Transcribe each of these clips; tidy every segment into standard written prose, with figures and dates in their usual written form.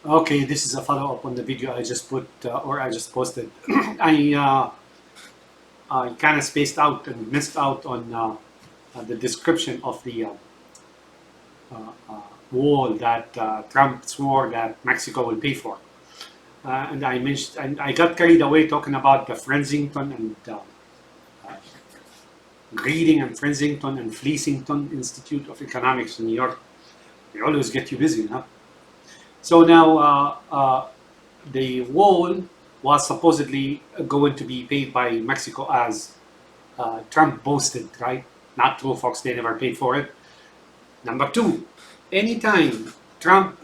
Okay, this is a follow-up on the video I just put or I just posted. I kind of spaced out and missed out on the description of the wall that Trump swore that Mexico will pay for. And I mentioned, and I got carried away talking about the Frensington and Reading and Frensington and Fleasington Institute of Economics in New York. They always get you busy, huh? So now the wall was supposedly going to be paid by Mexico as Trump boasted, right? Not true, folks. They never paid for it. Number two, anytime Trump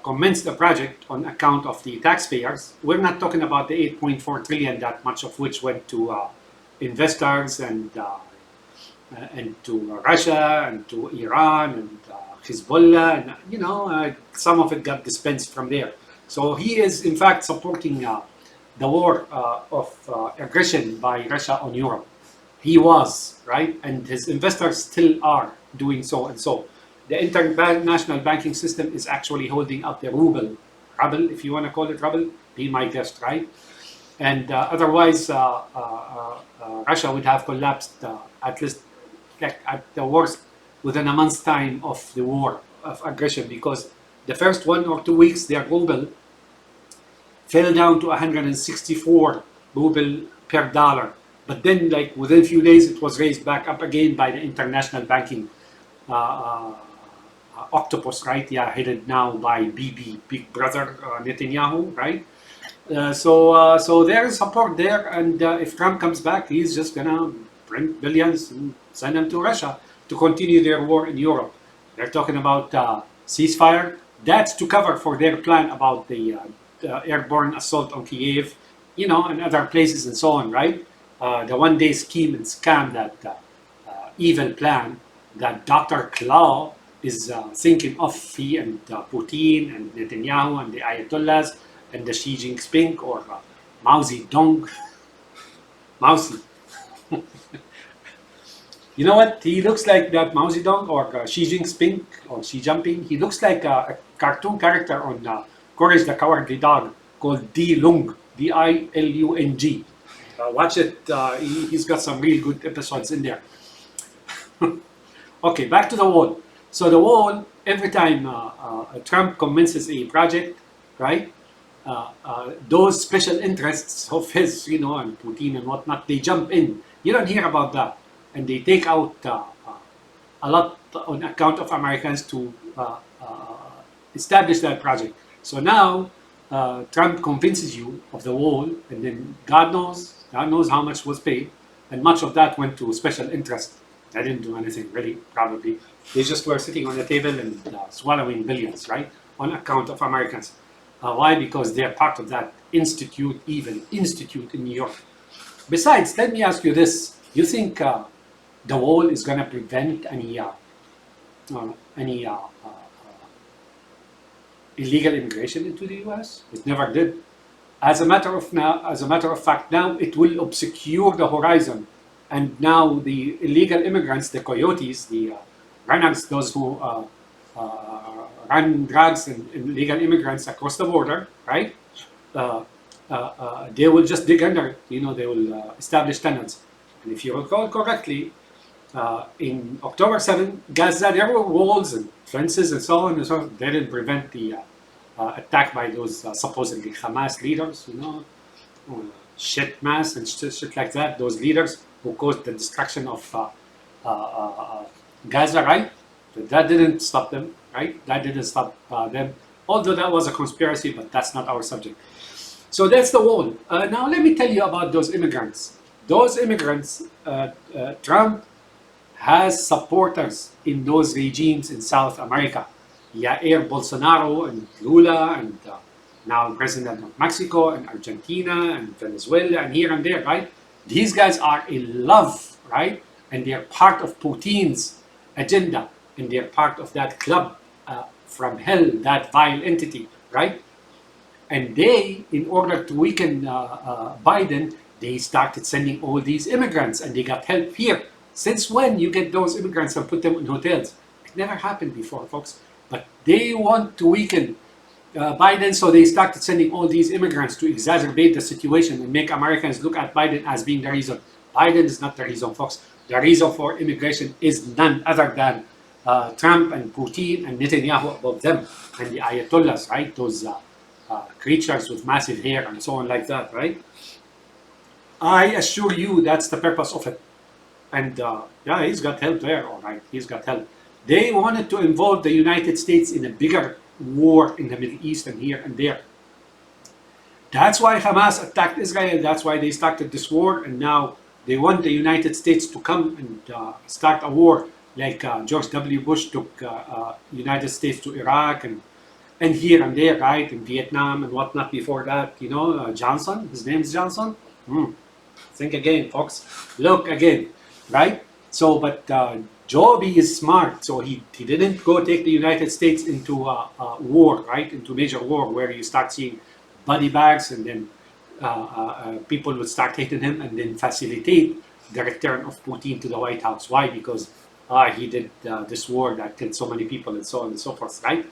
commenced a project on account of the taxpayers, we're not talking about the 8.4 trillion, that much of which went to investors and to Russia and to Iran and Hezbollah, and some of it got dispensed from there. So he is in fact supporting the war of aggression by Russia on Europe. He was, right, and his investors still are doing so. And so the international banking system is actually holding up the ruble, if you want to call it ruble, be my guest, right? And otherwise, Russia would have collapsed at least at the worst within a month's time of the war of aggression, because the first 1 or 2 weeks their ruble fell down to 164 ruble per dollar. But then, like within a few days, it was raised back up again by the international banking octopus, right? Yeah, headed now by Bibi, Big Brother Netanyahu, right? So there is support there, and if Trump comes back, he's just gonna print billions and send them to Russia to continue their war in Europe. They're talking about ceasefire. That's to cover for their plan about the airborne assault on Kyiv, and other places and so on, right? The one-day scheme and scam, that evil plan that Dr. Claw is thinking of, he and Putin and Netanyahu and the Ayatollahs and the Xi Jinping or Mao Zedong. Mousy. You know what? He looks like that Mao Zedong or Xi Jinping or Xi Jinping. He looks like a cartoon character on Courage the Cowardly Dog called D-Lung, D-I-L-U-N-G. Watch it. He's got some really good episodes in there. Okay, back to the wall. So the wall, every time Trump commences a project, right? Those special interests of his, and Putin and whatnot, they jump in. You don't hear about that. And they take out a lot on account of Americans to establish that project. So now Trump convinces you of the wall, and then God knows how much was paid, and much of that went to special interest. They didn't do anything really, probably. They just were sitting on the table and swallowing billions, right, on account of Americans. Why? Because they're part of that evil institute in New York. Besides, let me ask you this. You think the wall is going to prevent any illegal immigration into the U.S.? It never did. As a matter of fact, now it will obscure the horizon, and now the illegal immigrants, the coyotes, the runners, those who run drugs and illegal immigrants across the border, right? They will just dig under. They will establish tunnels. And if you recall correctly, in October 7, Gaza, there were walls and fences and so on and so on. They didn't prevent the attack by those supposedly Hamas leaders, shit mass and shit like that. Those leaders who caused the destruction of Gaza, right? But that didn't stop them, right? That didn't stop them. Although that was a conspiracy, but that's not our subject. So that's the wall. Now let me tell you about those immigrants. Those immigrants, Trump has supporters in those regimes in South America. Jair Bolsonaro and Lula and now President of Mexico and Argentina and Venezuela and here and there, right? These guys are in love, right? And they're part of Putin's agenda, and they're part of that club from hell, that vile entity, right? And they, in order to weaken Biden, they started sending all these immigrants, and they got help here. Since when you get those immigrants and put them in hotels? It never happened before, folks. But they want to weaken Biden, so they started sending all these immigrants to exacerbate the situation and make Americans look at Biden as being the reason. Biden is not the reason, folks. The reason for immigration is none other than Trump and Putin and Netanyahu above them and the Ayatollahs, right? Those creatures with massive hair and so on like that, right? I assure you that's the purpose of it. And yeah, he's got help there, all right. He's got help. They wanted to involve the United States in a bigger war in the Middle East and here and there. That's why Hamas attacked Israel. That's why they started this war. And now they want the United States to come and start a war like George W. Bush took United States to Iraq and here and there, right, in Vietnam and whatnot before that. You know, Johnson, his name is Johnson. Think again, folks. Look again, right? So, but Joby is smart. So he didn't go take the United States into war, right? Into major war where you start seeing body bags and then people would start hating him and then facilitate the return of Putin to the White House. Why? Because he did this war that killed so many people and so on and so forth, right?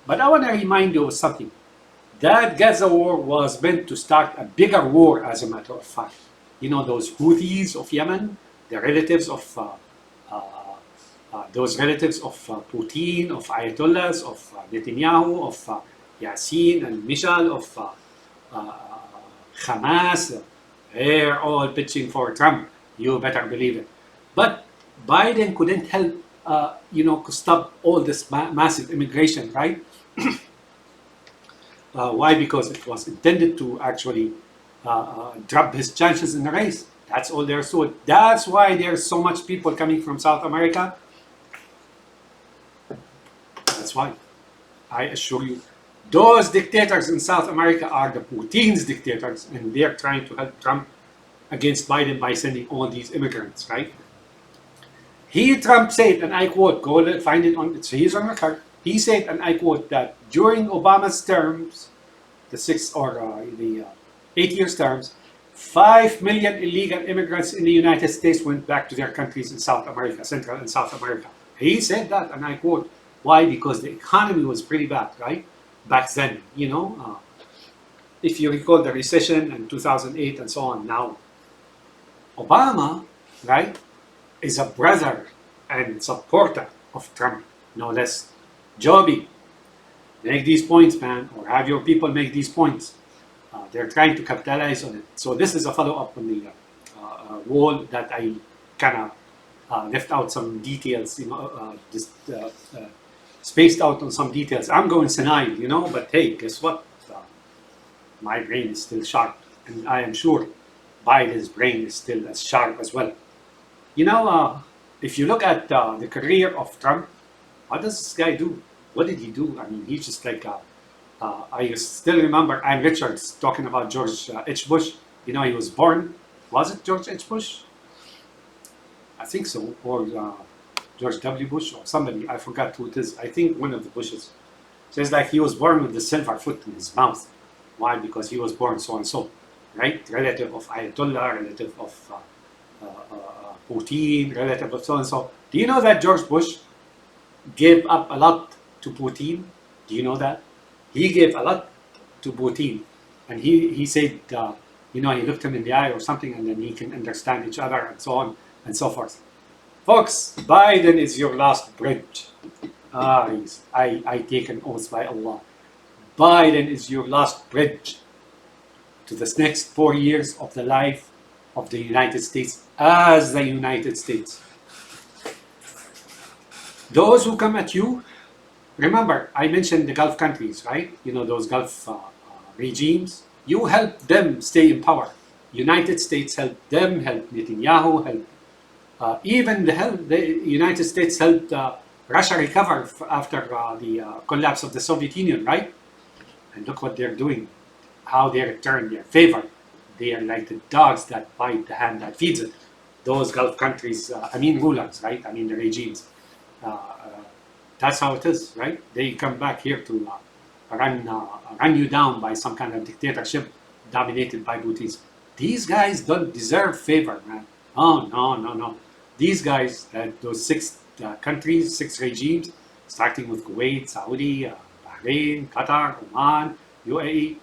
But I want to remind you of something. That Gaza war was meant to start a bigger war, as a matter of fact. You know, those Houthis of Yemen, the relatives of Putin, of Ayatollahs, of Netanyahu, of Yassin and Mishal, of Hamas, they're all pitching for Trump. You better believe it. But Biden couldn't help, stop all this massive immigration, right? Why? Because it was intended to actually drop his chances in the race. That's all there's to it. That's why there's so much people coming from South America. That's why. I assure you, those dictators in South America are the Putin's dictators, and they're trying to help Trump against Biden by sending all these immigrants, right? Trump said, and I quote, go find it on, he's on record. He said, and I quote, that during Obama's terms, the 8 years terms, 5 million illegal immigrants in the United States went back to their countries in South America, Central and South America. He said that, and I quote, why? Because the economy was pretty bad, right? Back then, if you recall the recession in 2008 and so on. Now, Obama, right, is a brother and supporter of Trump, no less. Joby, make these points, man, or have your people make these points. They're trying to capitalize on it. So this is a follow-up on the wall that I kind of left out some details, just spaced out on some details. I'm going senile, but hey, guess what? My brain is still sharp, and I am sure Biden's brain is still as sharp as well. If you look at the career of Trump, what does this guy do? What did he do? I mean, he's just like, I still remember Ann Richards talking about George H. Bush. He was born, was it George H. Bush? I think so, or George W. Bush, or somebody, I forgot who it is. I think one of the Bushes. Says like he was born with the silver foot in his mouth. Why? Because he was born so and so, right? Relative of Ayatollah, relative of Putin, relative of so and so. Do you know that George Bush gave up a lot to Putin? Do you know that? He gave a lot to Putin. And he said, he looked him in the eye or something, and then he can understand each other and so on and so forth. Folks, Biden is your last bridge. I take an oath by Allah. Biden is your last bridge to this next 4 years of the life of the United States as the United States. Those who come at you, remember, I mentioned the Gulf countries, right? Those Gulf regimes. You help them stay in power. United States helped them, helped Netanyahu, helped even the United States helped Russia recover after the collapse of the Soviet Union, right? And look what they're doing, how they return their favor. They are like the dogs that bite the hand that feeds it. Those Gulf countries, rulers, right? The regimes. That's how it is, right? They come back here to run you down by some kind of dictatorship dominated by Putin. These guys don't deserve favor, man. Oh, no. These guys, those 6 countries, 6 regimes, starting with Kuwait, Saudi, Bahrain, Qatar, Oman, UAE.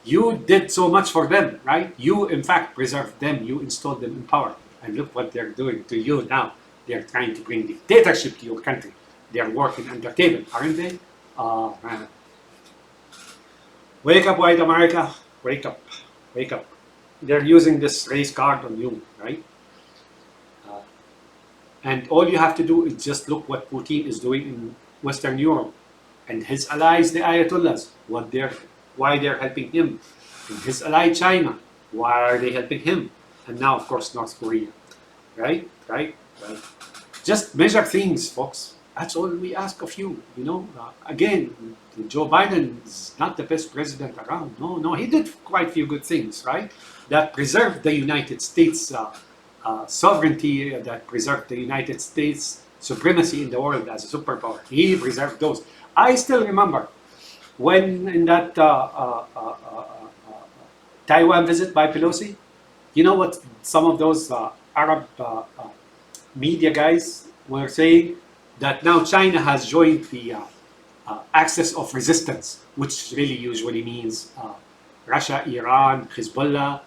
You did so much for them, right? You, in fact, preserved them. You installed them in power. And look what they're doing to you now. They're trying to bring dictatorship to your country. They're working under table, aren't they? Man. Wake up, white America. Wake up. Wake up. They're using this race card on you, right? And all you have to do is just look what Putin is doing in Western Europe. And his allies, the Ayatollahs, why they're helping him. And his ally China, why are they helping him? And now, of course, North Korea. Right? Just measure things, folks. That's all we ask of you. Again, Joe Biden is not the best president around. No, he did quite a few good things, right? That preserved the United States sovereignty, that preserved the United States supremacy in the world as a superpower. He preserved those. I still remember when in that Taiwan visit by Pelosi, you know what some of those Arab media guys were saying? That now China has joined the axis of resistance, which really usually means Russia, Iran, Hezbollah,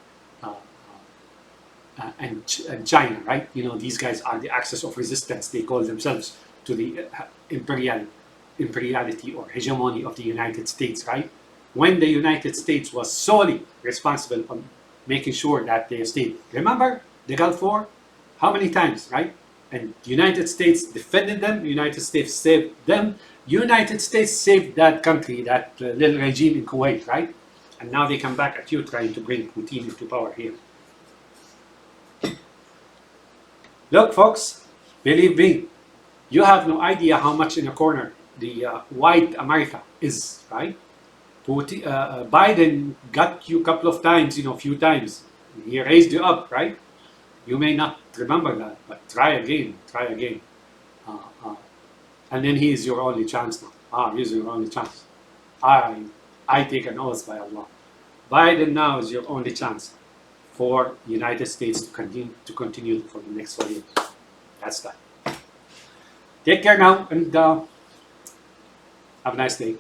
and China, right? These guys are the axis of resistance. They call themselves to the imperiality or hegemony of the United States, right? When the United States was solely responsible for making sure that they stayed. Remember the Gulf War? How many times, right? And the United States defended them, the United States saved them, United States saved that country, that little regime in Kuwait, right? And now they come back at you trying to bring Putin into power here. Look, folks, believe me, you have no idea how much in a corner the white America is, right? Putin, Biden got you a couple of times, few times. He raised you up, right? You may not remember that, but try again. And then he is your only chance now. He is your only chance. I take an oath by Allah. Biden now is your only chance for the United States to continue for the next 4 years. That's that. Take care now and have a nice day.